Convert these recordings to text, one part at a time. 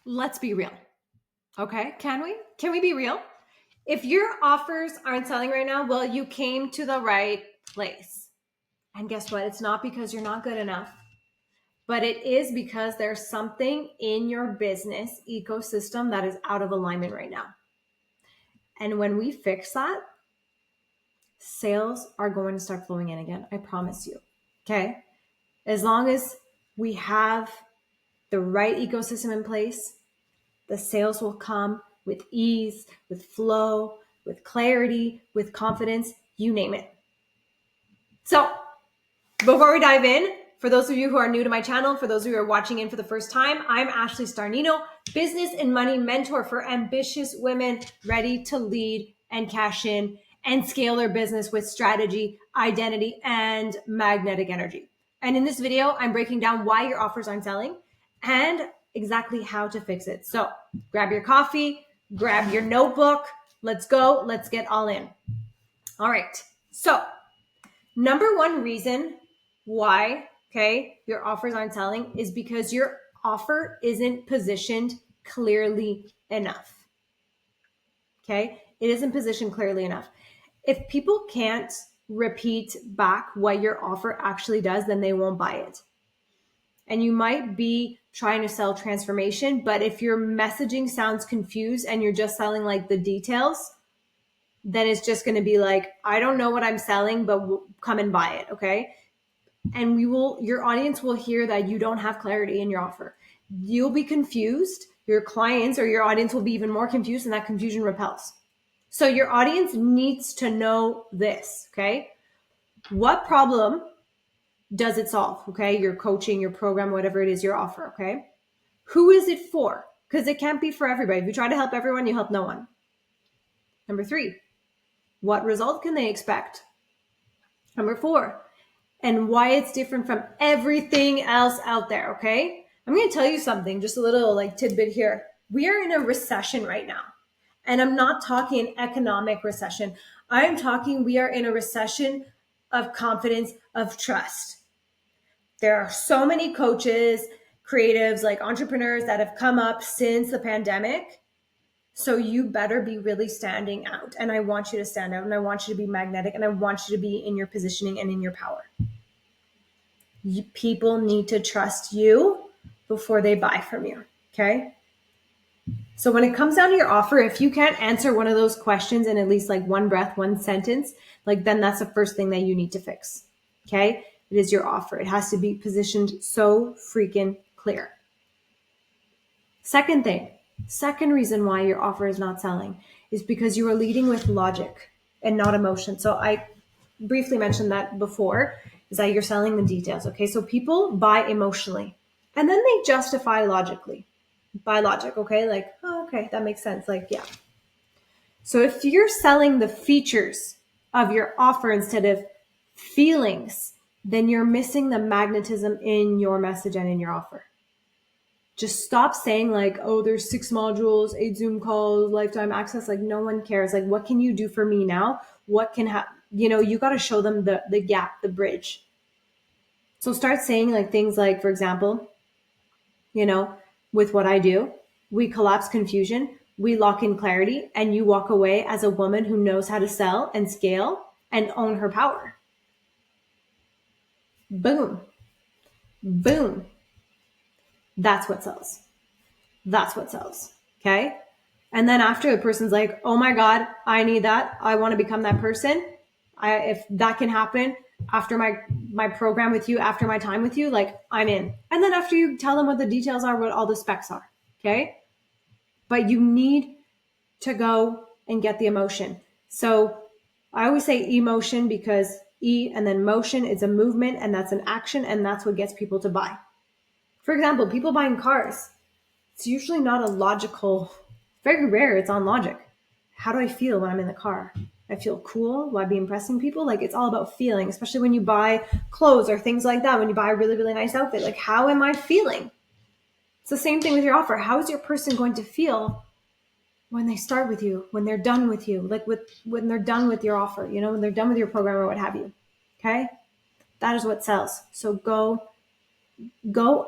let's be real. Okay. Can we? Can we be real? If your offers aren't selling right now, well, you came to the right place. And guess what? It's not because you're not good enough, but it is because there's something in your business ecosystem that is out of alignment right now. And when we fix that, sales are going to start flowing in again. I promise you. Okay. As long as we have the right ecosystem in place, the sales will come with ease, with flow, with clarity, with confidence, you name it. So before we dive in, for those of you who are new to my channel, for those of you who are watching in for the first time, I'm Ashley Starnino, business and money mentor for ambitious women ready to lead and cash in and scale their business with strategy, identity, and magnetic energy. And in this video, I'm breaking down why your offers aren't selling and exactly how to fix it. So grab your coffee, grab your notebook. Let's go. Let's get all in. All right. So number one reason why, okay, your offers aren't selling is because your offer isn't positioned clearly enough. Okay. It isn't positioned clearly enough. If people can't repeat back what your offer actually does, then they won't buy it. And you might be trying to sell transformation, but if your messaging sounds confused and you're just selling like the details, then it's just going to be like, I don't know what I'm selling, but come and buy it. Okay. And your audience will hear that you don't have clarity in your offer. You'll be confused. Your clients or your audience will be even more confused, and that confusion repels. So your audience needs to know this. Okay. What problem does it solve? Okay. Your coaching, your program, whatever it is, your offer. Okay. Who is it for? Because it can't be for everybody. If you try to help everyone, you help no one. Number 3, what result can they expect? Number 4, and why it's different from everything else out there. Okay. I'm going to tell you something, just a little like tidbit here. We are in a recession right now. And I'm not talking an economic recession. I am talking, we are in a recession of confidence, of trust. There are so many coaches, creatives, like entrepreneurs that have come up since the pandemic. So you better be really standing out. And I want you to stand out, and I want you to be magnetic, and I want you to be in your positioning and in your power. People need to trust you before they buy from you. Okay. So when it comes down to your offer, if you can't answer one of those questions in at least like one breath, one sentence, like then that's the first thing that you need to fix. Okay. It is your offer. It has to be positioned so freaking clear. Second reason why your offer is not selling is because you are leading with logic and not emotion. So I briefly mentioned that before, is that you're selling the details. Okay. So people buy emotionally and then they justify logically. By logic. Okay. Like, oh, okay, that makes sense. Like, yeah. So if you're selling the features of your offer instead of feelings, then you're missing the magnetism in your message and in your offer. Just stop saying like, oh, there's 6 modules, 8 Zoom calls, lifetime access. Like no one cares. Like, what can you do for me now? What can happen? You got to show them the gap, the bridge. So start saying like things like, for example, with what I do, we collapse confusion, we lock in clarity, and you walk away as a woman who knows how to sell and scale and own her power. Boom. Boom. That's what sells. That's what sells. Okay. And then after the person's like, oh my God, I need that. I want to become that person. If that can happen after my program with you, after my time with you, like I'm in. And then after you tell them what the details are, what all the specs are. Okay. But you need to go and get the emotion. So I always say emotion because E and then motion is a movement and that's an action and that's what gets people to buy. For example, people buying cars, it's usually not a logical, very rare it's on logic. How do I feel when I'm in the car? I feel cool. Will I be impressing people? Like it's all about feeling, especially when you buy clothes or things like that. When you buy a really, really nice outfit, like how am I feeling? It's the same thing with your offer. How is your person going to feel when they start with you, when they're done with you, like when they're done with your offer, when they're done with your program or what have you. Okay. That is what sells. So go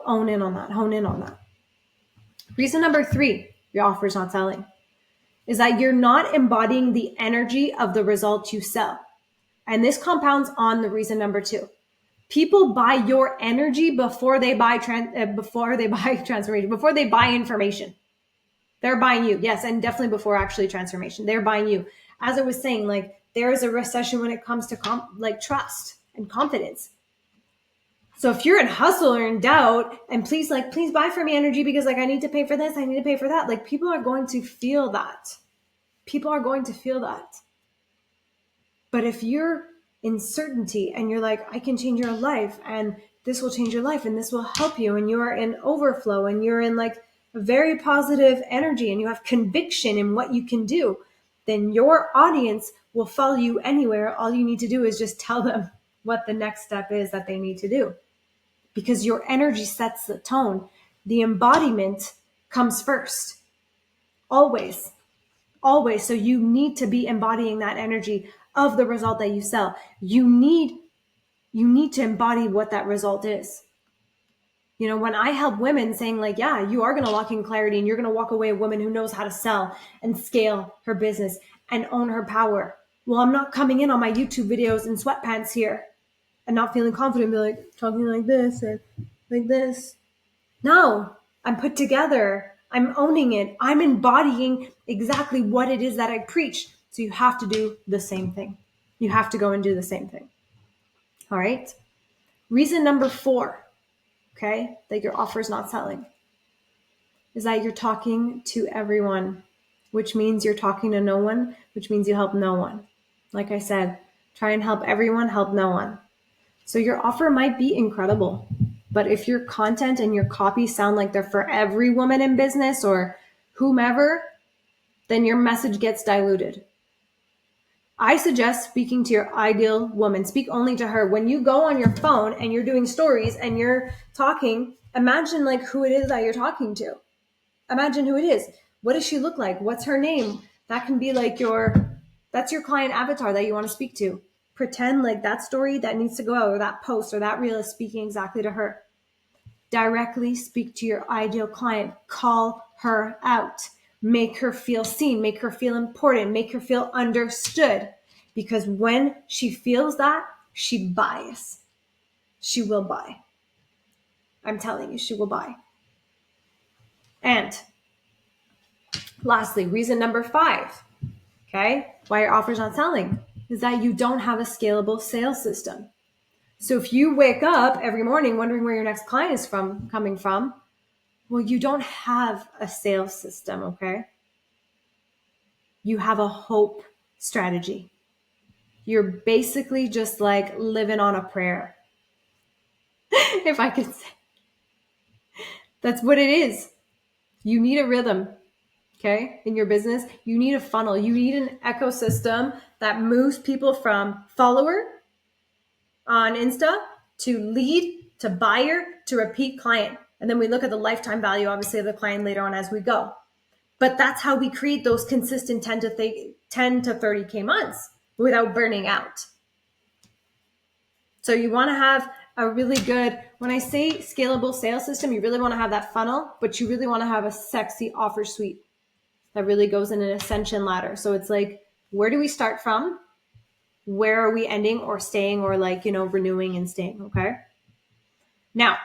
own in on that, hone in on that. Reason number 3, your offer is not selling, is that you're not embodying the energy of the results you sell. And this compounds on the reason number 2. People buy your energy before they buy transformation, before they buy information. They're buying you, yes, and definitely before actually transformation. They're buying you. As I was saying, like there is a recession when it comes to trust and confidence. So if you're in hustle or in doubt, and please buy for me energy because like I need to pay for this, I need to pay for that. Like people are going to feel that. People are going to feel that. But if you're in certainty and you're like, I can change your life and this will change your life and this will help you, and you're in overflow and you're in like a very positive energy and you have conviction in what you can do, then your audience will follow you anywhere. All you need to do is just tell them what the next step is that they need to do, because your energy sets the tone. The embodiment comes first, always. Always. So you need to be embodying that energy of the result that you sell. You need to embody what that result is. You know, when I help women saying like, yeah, you are going to lock in clarity and you're going to walk away a woman who knows how to sell and scale her business and own her power. Well, I'm not coming in on my YouTube videos in sweatpants here and not feeling confident, be like talking like this or like this. No, I'm put together. I'm owning it. I'm embodying exactly what it is that I preach. So you have to do the same thing. You have to go and do the same thing. All right. Reason number 4, okay, that your offer is not selling is that you're talking to everyone, which means you're talking to no one, which means you help no one. Like I said, try and help everyone, help no one. So your offer might be incredible, but if your content and your copy sound like they're for every woman in business or whomever, then your message gets diluted. I suggest speaking to your ideal woman. Speak only to her. When you go on your phone and you're doing stories and you're talking, imagine like who it is that you're talking to. Imagine who it is. What does she look like? What's her name? That can be like that's your client avatar that you want to speak to. Pretend like that story that needs to go out, or that post or that reel is speaking exactly to her. Directly speak to your ideal client. Call her out. Make her feel seen. Make her feel important. Make her feel understood. Because when she feels that, she buys. She will buy. I'm telling you, she will buy. And lastly, reason number 5, okay, why your offer's not selling is that you don't have a scalable sales system. So if you wake up every morning wondering where your next client is coming from, well, you don't have a sales system, okay? You have a hope strategy. You're basically just like living on a prayer. If I could say. That's what it is. You need a rhythm, okay? In your business, you need a funnel. You need an ecosystem that moves people from follower on Insta to lead to buyer to repeat client. And then we look at the lifetime value, obviously, of the client later on as we go. But that's how we create those consistent 10 to 30K months without burning out. So you want to have a really good, when I say scalable sales system, you really want to have that funnel, but you really want to have a sexy offer suite that really goes in an ascension ladder. So it's like, where do we start from? Where are we ending or staying or like, renewing and staying, okay? Now,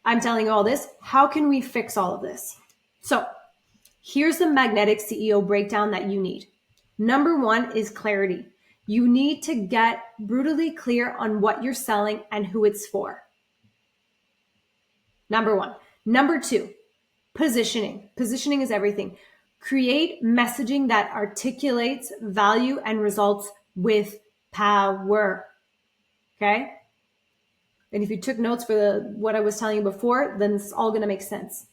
I'm telling you all this. How can we fix all of this? So here's the magnetic CEO breakdown that you need. Number 1 is clarity. You need to get brutally clear on what you're selling and who it's for. Number 1. Number 2, positioning. Positioning is everything. Create messaging that articulates value and results with power. Okay? And if you took notes for what I was telling you before, then it's all going to make sense.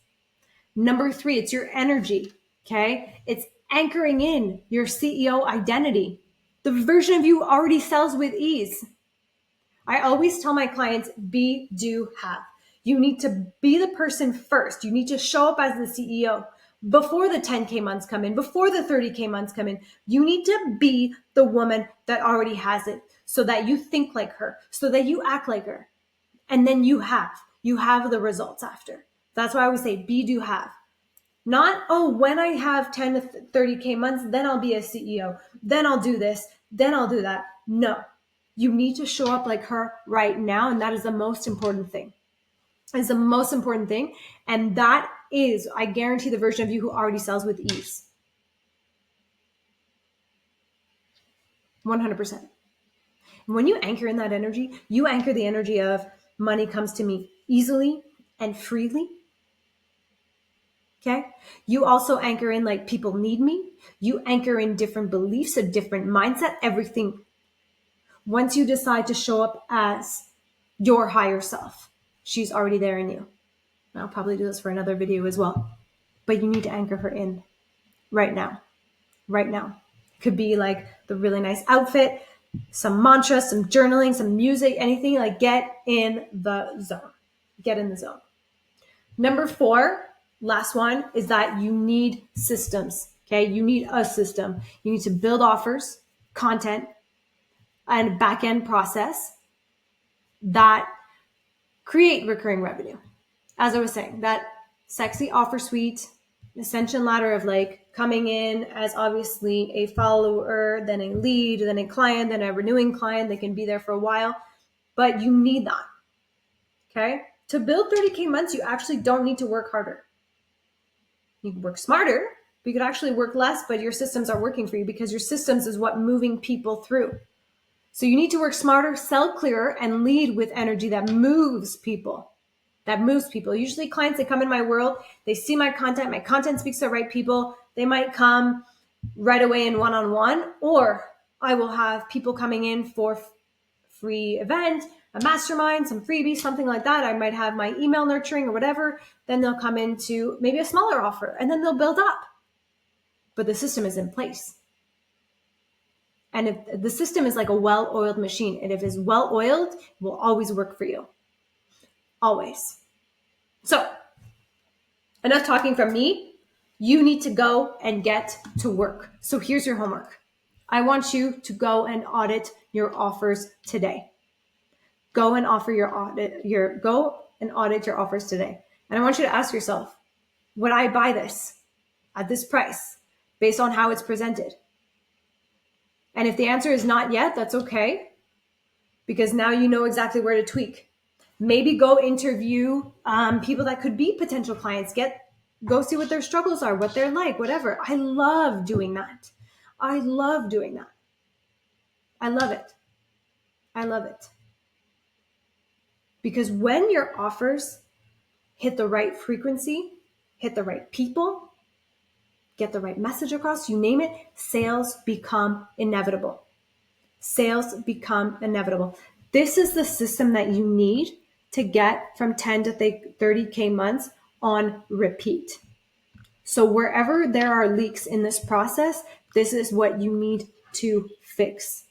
Number 3, it's your energy. Okay? It's anchoring in your CEO identity. The version of you already sells with ease. I always tell my clients, be, do, have. You need to be the person first. You need to show up as the CEO before the 10K months come in, before the 30K months come in. You need to be the woman that already has it so that you think like her, so that you act like her. And then you have the results after. That's why I always say be, do, have. Not, oh, when I have 10 to 30K months, then I'll be a CEO. Then I'll do this. Then I'll do that. No, you need to show up like her right now. And that is the most important thing. Is the most important thing. And that is, I guarantee, the version of you who already sells with ease. 100%. When you anchor in that energy, you anchor the energy of money comes to me easily and freely. Okay. You also anchor in like people need me. You anchor in different beliefs, a different mindset, everything. Once you decide to show up as your higher self, she's already there in you. And I'll probably do this for another video as well. But you need to anchor her in right now. Right now. Could be like the really nice outfit, some mantra, some journaling, some music, anything. Like get in the zone. Get in the zone. Number 4, last one, is that you need systems. Okay. You need a system. You need to build offers, content, and back-end process that create recurring revenue. As I was saying, that sexy offer suite, ascension ladder of like coming in as obviously a follower, then a lead, then a client, then a renewing client. They can be there for a while, but you need that. Okay. To build 30K months, you actually don't need to work harder. You can work smarter, but you could actually work less, but your systems are working for you because your systems is what moving people through. So you need to work smarter, sell clearer, and lead with energy that moves people. That moves people. Usually clients that come in my world, they see my content speaks to the right people. They might come right away in one-on-one, or I will have people coming in for free event, a mastermind, some freebies, something like that. I might have my email nurturing or whatever. Then they'll come into maybe a smaller offer and then they'll build up. But the system is in place. And if the system is like a well-oiled machine, and if it's well-oiled, it will always work for you. Always. So, enough talking from me. You need to go and get to work. So here's your homework. I want you to go and audit your offers today. Go and audit your offers today. And I want you to ask yourself, would I buy this at this price based on how it's presented? And if the answer is not yet, that's okay, because now you know exactly where to tweak. Maybe go interview people that could be potential clients. Go see what their struggles are, what they're like, whatever. I love doing that. I love doing that. I love it. I love it. Because when your offers hit the right frequency, hit the right people, get the right message across, you name it, sales become inevitable. Sales become inevitable. This is the system that you need to get from 10 to 30K months on repeat. So wherever there are leaks in this process, this is what you need to fix.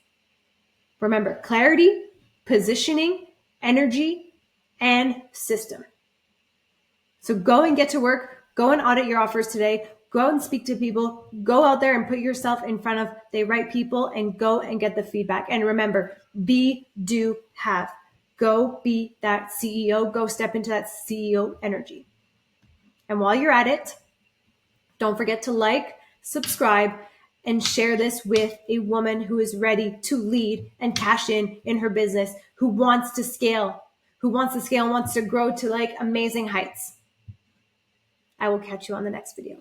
Remember, clarity, positioning, energy, and system. So go and get to work. Go and audit your offers today. Go out and speak to people. Go out there and put yourself in front of the right people and go and get the feedback. And remember, be, do, have. Go be that CEO. Go step into that CEO energy. And while you're at it, don't forget to like, subscribe, and share this with a woman who is ready to lead and cash in her business, who wants to scale, wants to grow to like amazing heights. I will catch you on the next video.